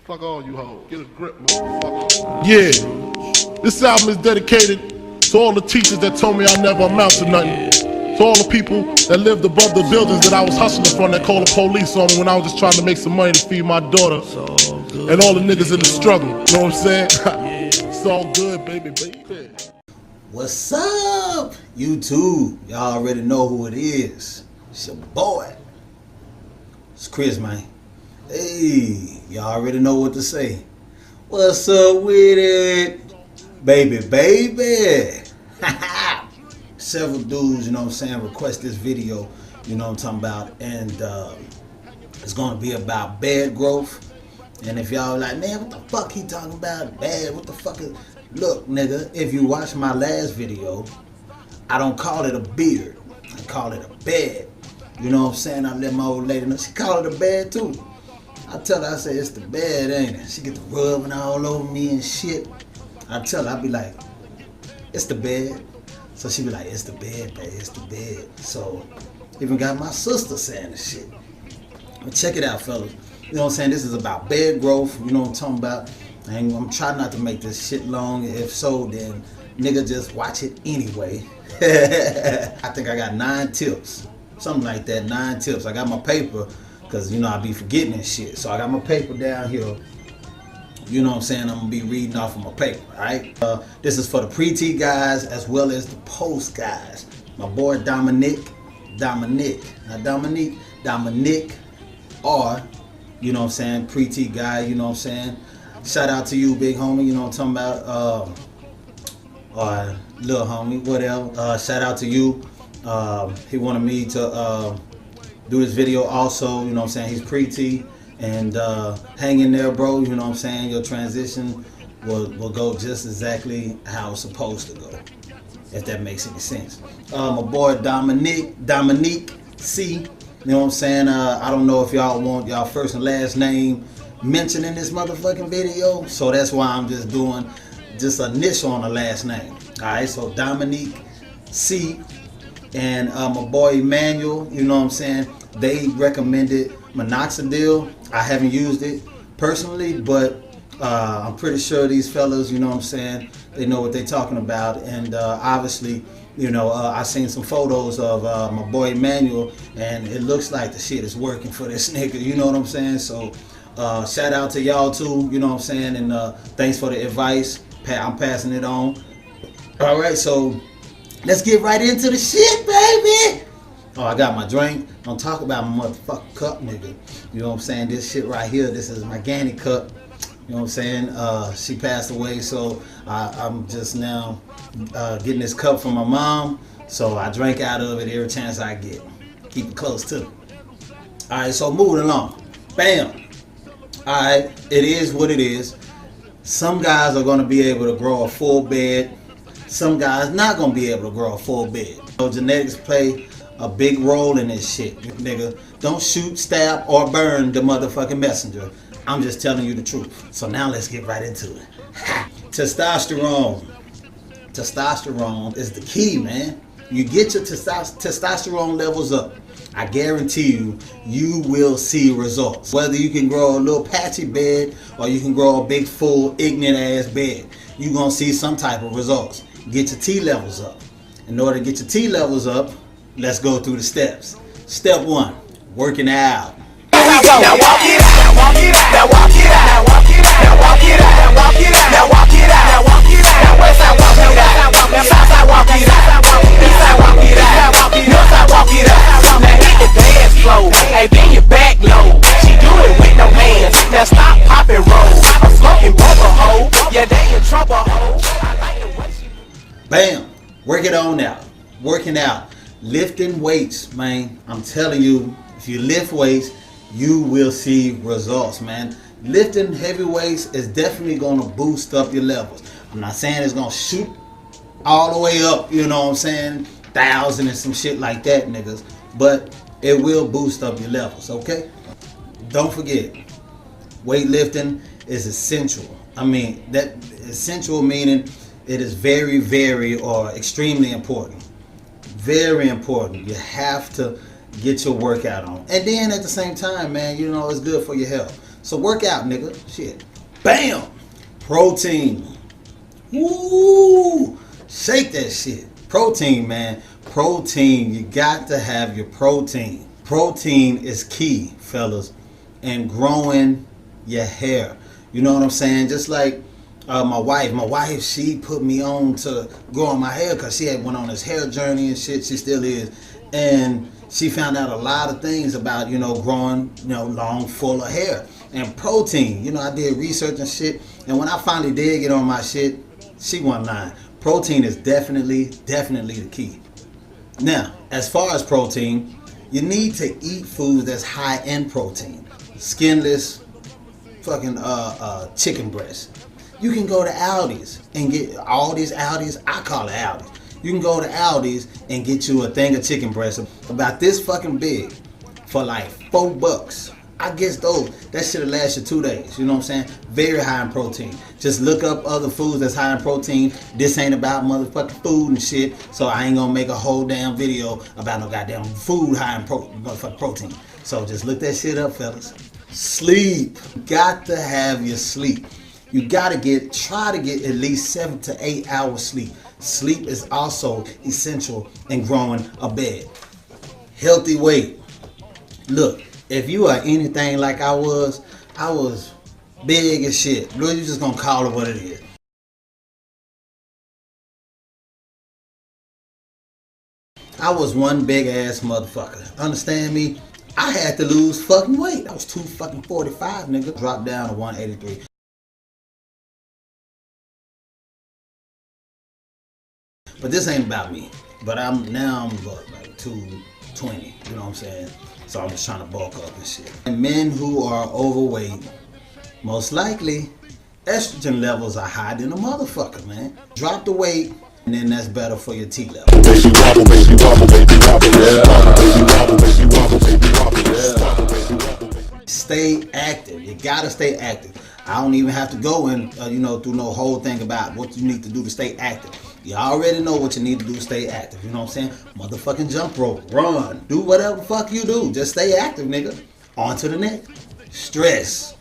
Fuck all you hoes. Get a grip, motherfucker. Yeah. This album is dedicated to all the teachers that told me I never amount to nothing. To all the people that lived above the buildings that I was hustling from that called the police on me when I was just trying to make some money to feed my daughter. And all the niggas in the struggle. You know what I'm saying? It's all good, baby. What's up, YouTube? Y'all already know who it is. It's your boy. It's Chris, man. Hey, y'all already know what to say. What's up with it? Baby. Several dudes, you know what I'm saying, request this video, you know what I'm talking about, and it's gonna be about bed growth. And if y'all like, man, what the fuck he talking about? Bad, what the fuck is... Look, nigga, if you watch my last video, I don't call it a beard, I call it a bed. You know what I'm saying? I let my old lady know, she call it a bed too. I tell her, I say, it's the bed, ain't it? She get the rubbing all over me and shit. I tell her, I be like, it's the bed. So she be like, it's the bed, babe, it's the bed. So, even got my sister saying this shit. But check it out, fellas. You know what I'm saying? This is about bed growth. You know what I'm talking about? And I'm trying not to make this shit long. If so, then nigga just watch it anyway. I think I got 9 tips. Something like that, 9 tips. I got my paper, because, you know, I be forgetting this shit. So I got my paper down here. You know what I'm saying? I'm going to be reading off of my paper, alright? This is for the pre-T guys as well as the post guys. My boy Dominic, or, you know what I'm saying, pre-T guy, you know what I'm saying? Shout out to you, big homie, you know what I'm talking about? Or little homie, whatever. Shout out to you. He wanted me to do this video also, you know what I'm saying? He's pre-T. And hang in there, bro, you know what I'm saying? Your transition will go just exactly how it's supposed to go, if that makes any sense. My boy Dominique C, you know what I'm saying? I don't know if y'all want y'all first and last name mentioned in this motherfucking video, so that's why I'm just doing just an initial on the last name. Alright, so Dominique C and my boy Emmanuel, you know what I'm saying? They recommended Minoxidil. I haven't used it personally, but I'm pretty sure these fellas, you know what I'm saying, they know what they're talking about. And obviously, you know, I seen some photos of my boy Emmanuel, and it looks like the shit is working for this nigga, you know what I'm saying? So shout out to y'all too, you know what I'm saying, and thanks for the advice. I'm passing it on. All right, so let's get right into the shit, baby. Oh, I got my drink. Don't talk about my motherfucking cup, nigga. You know what I'm saying? This shit right here, this is my Granny cup. You know what I'm saying? She passed away, so I'm just now getting this cup from my mom. So I drink out of it every chance I get. Keep it close to me. Alright, so moving along. Bam. Alright, it is what it is. Some guys are going to be able to grow a full bed. Some guys not going to be able to grow a full bed. So genetics play a big role in this shit, nigga. Don't shoot, stab, or burn the motherfucking messenger. I'm just telling you the truth. So now let's get right into it. Testosterone. Testosterone is the key, man. You get your testosterone levels up, I guarantee you, you will see results. Whether you can grow a little patchy bed or you can grow a big, full, ignorant ass bed, you're gonna see some type of results. Get your T levels up. In order to get your T levels up, let's go through the steps. Step 1, working out. Now walk it out, now walk it out, now walk it out, now walk it out, now walk it out, now walk it out, now walk it out, now walk it out, now west side walk it out, now south side walk it out, east side walk it out, north side walk it out. Now hit the dance floor, hey, bend your back low. She do it with no hands, now stop, pop and roll. I'm smoking bubble hoe, yeah they in trouble hoe. I like the way she. Bam, work it on out, working out. Lifting weights, man. I'm telling you, if you lift weights, you will see results, man. Lifting heavy weights is definitely going to boost up your levels. I'm not saying it's going to shoot all the way up, you know what I'm saying, 1,000 and some shit like that, niggas. But it will boost up your levels, okay? Don't forget, weightlifting is essential. I mean, that essential meaning it is very, very or extremely important. Very important. You have to get your workout on. And then at the same time, man, you know, it's good for your health. So work out, nigga. Shit. Bam! Protein. Woo! Shake that shit. Protein, man. Protein. You got to have your protein. Protein is key, fellas, in growing your hair. You know what I'm saying? Just like my wife, she put me on to growing my hair because she had went on this hair journey and shit. She still is. And she found out a lot of things about, growing, long, full of hair. And protein, I did research and shit. And when I finally did get on my shit, she wasn't lying. Protein is definitely the key. Now, as far as protein, you need to eat food that's high in protein. Skinless, fucking chicken breast. You can go to Aldi's and get all these Aldi's. I call it Aldi's. You can go to Aldi's and get you a thing of chicken breast about this fucking big for like $4. I guess that shit'll last you 2 days. You know what I'm saying? Very high in protein. Just look up other foods that's high in protein. This ain't about motherfucking food and shit, so I ain't gonna make a whole damn video about no goddamn food high in motherfucking protein. So just look that shit up, fellas. Sleep. Got to have your sleep. You gotta try to get at least 7 to 8 hours sleep. Sleep is also essential in growing a bed. Healthy weight. Look, if you are anything like I was big as shit. Bro, you just gonna call it what it is. I was one big ass motherfucker. Understand me? I had to lose fucking weight. I was 245, nigga. Dropped down to 183. But this ain't about me. But I'm like 220. You know what I'm saying? So I'm just trying to bulk up and shit. And men who are overweight, most likely, estrogen levels are high than a motherfucker, man. Drop the weight, and then that's better for your T level. Baby wobble, baby wobble, baby wobble, baby wobble, baby wobble, baby wobble. Stay active. You gotta stay active. I don't even have to go in, through no whole thing about what you need to do to stay active. You already know what you need to do to stay active. You know what I'm saying? Motherfucking jump rope, run, do whatever the fuck you do. Just stay active, nigga. On to the next. Stress.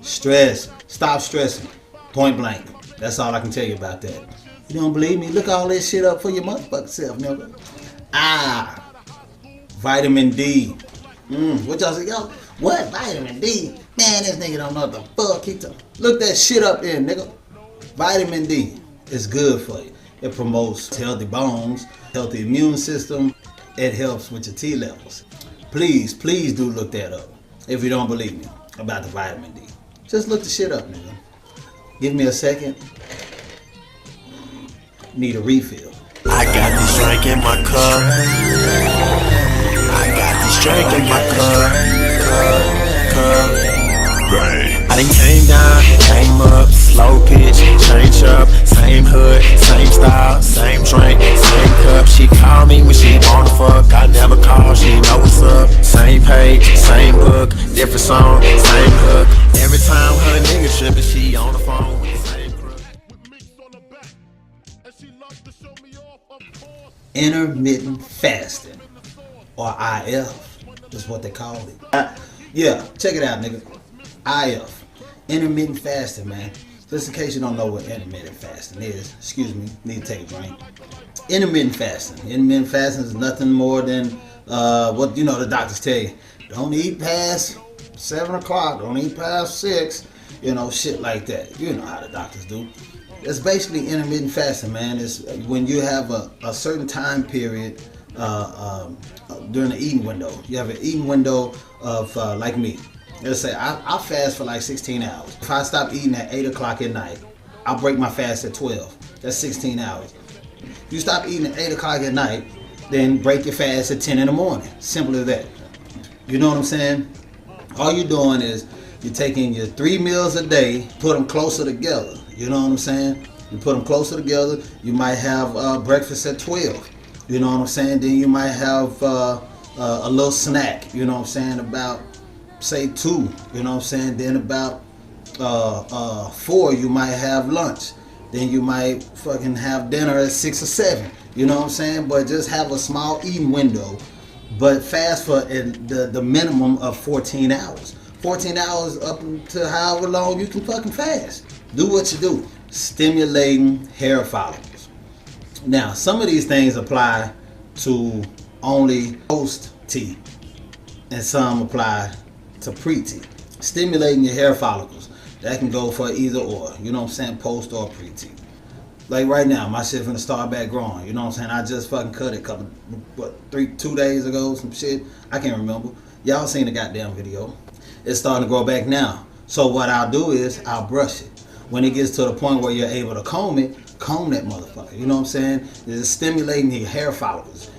Stop stressing. Point blank. That's all I can tell you about that. You don't believe me? Look all this shit up for your motherfucking self, nigga. Vitamin D. What y'all say? Yo, what? Vitamin D? Man, this nigga don't know what the fuck look that shit up there, nigga. Vitamin D is good for you. It promotes healthy bones, healthy immune system. It helps with your T levels. Please do look that up. If you don't believe me about the vitamin D. Just look the shit up, nigga. Give me a second. Need a refill. I got this drink in my cup. I got this drink in my cup. I done came down, came up, slow pitch, change up, same hood, same style, same drink, same cup. She call me when she wanna fuck, I never call, she know what's up. Same page, same book, different song, same hook. Every time her nigga trippin', she on the phone with the same crook. Intermittent fasting, or IF, is what they call it. Yeah, check it out, nigga. IF, intermittent fasting, man. Just in case you don't know what intermittent fasting is, excuse me, need to take a drink. Intermittent fasting. Intermittent fasting is nothing more than what the doctors tell you. Don't eat past 7 o'clock. Don't eat past 6. Shit like that. You know how the doctors do. It's basically intermittent fasting, man. It's when you have a certain time period during the eating window. You have an eating window of like me. Let's say I fast for like 16 hours. If I stop eating at 8 o'clock at night, I'll break my fast at 12. That's 16 hours. If you stop eating at 8 o'clock at night, then break your fast at 10 in the morning. Simple as that. You know what I'm saying? All you're doing is you're taking your 3 meals a day, put them closer together. You know what I'm saying? You put them closer together. You might have breakfast at 12. You know what I'm saying? Then you might have a little snack. You know what I'm saying? About say 2, you know what I'm saying? Then about 4, you might have lunch. Then you might fucking have dinner at 6 or 7. You know what I'm saying? But just have a small eating window, but fast for the minimum of 14 hours. 14 hours up to however long you can fucking fast. Do what you do. Stimulating hair follicles. Now, some of these things apply to only post-T, and some apply to pre-T. Stimulating your hair follicles, that can go for either or, you know what I'm saying, post or pre-T. Like right now, my shit finna start back growing, you know what I'm saying, I just fucking cut it 2 days ago, some shit, I can't remember. Y'all seen the goddamn video. It's starting to grow back now. So what I'll do is, I'll brush it. When it gets to the point where you're able to comb it, comb that motherfucker, you know what I'm saying? It's stimulating your hair follicles.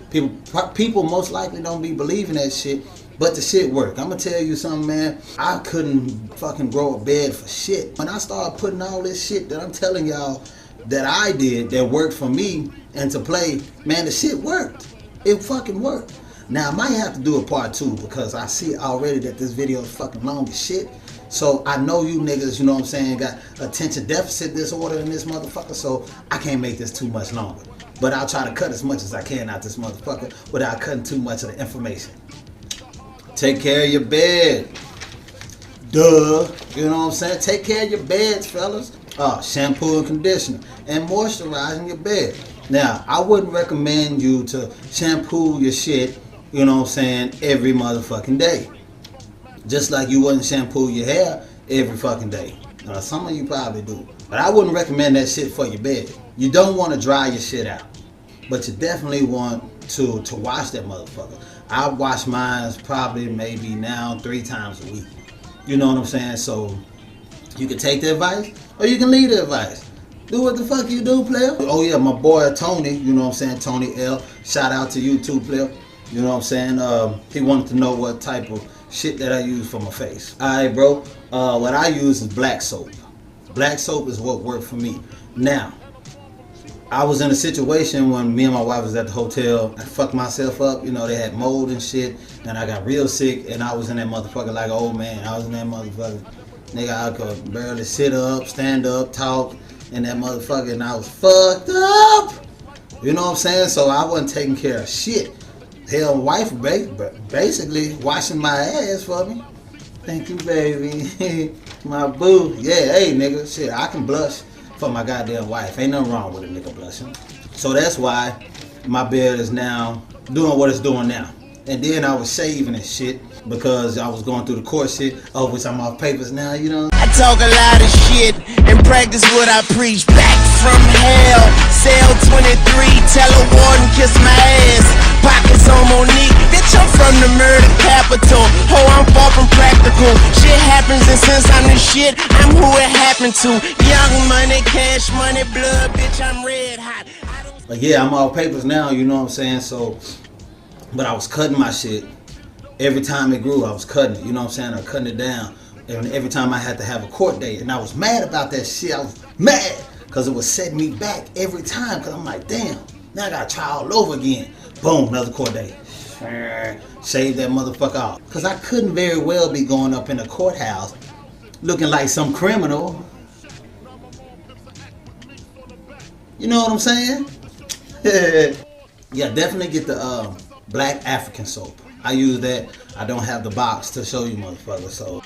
People most likely don't be believing that shit, but the shit work. I'm gonna tell you something, man. I couldn't fucking grow a bed for shit. When I started putting all this shit that I'm telling y'all that I did that worked for me into play, man, the shit worked. It fucking worked. Now, I might have to do a part 2 because I see already that this video is fucking long as shit. So I know you niggas, you know what I'm saying, got attention deficit disorder in this motherfucker, so I can't make this too much longer. But I'll try to cut as much as I can out this motherfucker without cutting too much of the information. Take care of your bed. Duh. You know what I'm saying? Take care of your beds, fellas. Shampoo and conditioner. And moisturizing your bed. Now, I wouldn't recommend you to shampoo your shit, you know what I'm saying, every motherfucking day. Just like you wouldn't shampoo your hair every fucking day. Some of you probably do. But I wouldn't recommend that shit for your bed. You don't want to dry your shit out. But you definitely want to wash that motherfucker. I wash mine probably maybe now 3 times a week. You know what I'm saying? So you can take the advice or you can leave the advice. Do what the fuck you do, player. Oh yeah, my boy Tony, you know what I'm saying, Tony L. Shout out to you too, player. You know what I'm saying? He wanted to know what type of shit that I use for my face. Alright, bro. What I use is black soap. Black soap is what worked for me. Now, I was in a situation when me and my wife was at the hotel. I fucked myself up. You know, they had mold and shit. And I got real sick. And I was in that motherfucker like an old man. I was in that motherfucker. Nigga, I could barely sit up, stand up, talk. In that motherfucker. And I was fucked up. You know what I'm saying? So I wasn't taking care of shit. Hell, wife basically washing my ass for me. Thank you, baby. My boo. Yeah, hey, nigga. Shit, I can blush for my goddamn wife. Ain't nothing wrong with a nigga blushing. So that's why my beard is now doing what it's doing now. And then I was shaving and shit because I was going through the court shit, of which I'm off papers now, you know. I talk a lot of shit and practice what I preach. Back from hell, cell 23, tell a warden kiss my ass. Pockets on Monique, bitch, I'm from the murder capital. Ho, I'm far from practical. Shit happens and since I'm the shit, I'm who it happened to. Young money, cash money, blood, bitch, I'm red hot. But yeah, I'm off papers now, you know what I'm saying? So, but I was cutting my shit. Every time it grew, I was cutting it, you know what I'm saying? I was cutting it down. And every time I had to have a court date, and I was mad about that shit. I was mad because it was setting me back every time. Because I'm like, damn, now I got to try all over again. Boom, another court date. Shave that motherfucker off. Because I couldn't very well be going up in a courthouse looking like some criminal. You know what I'm saying? Yeah, definitely get the black African soap. I use that. I don't have the box to show you motherfuckers, so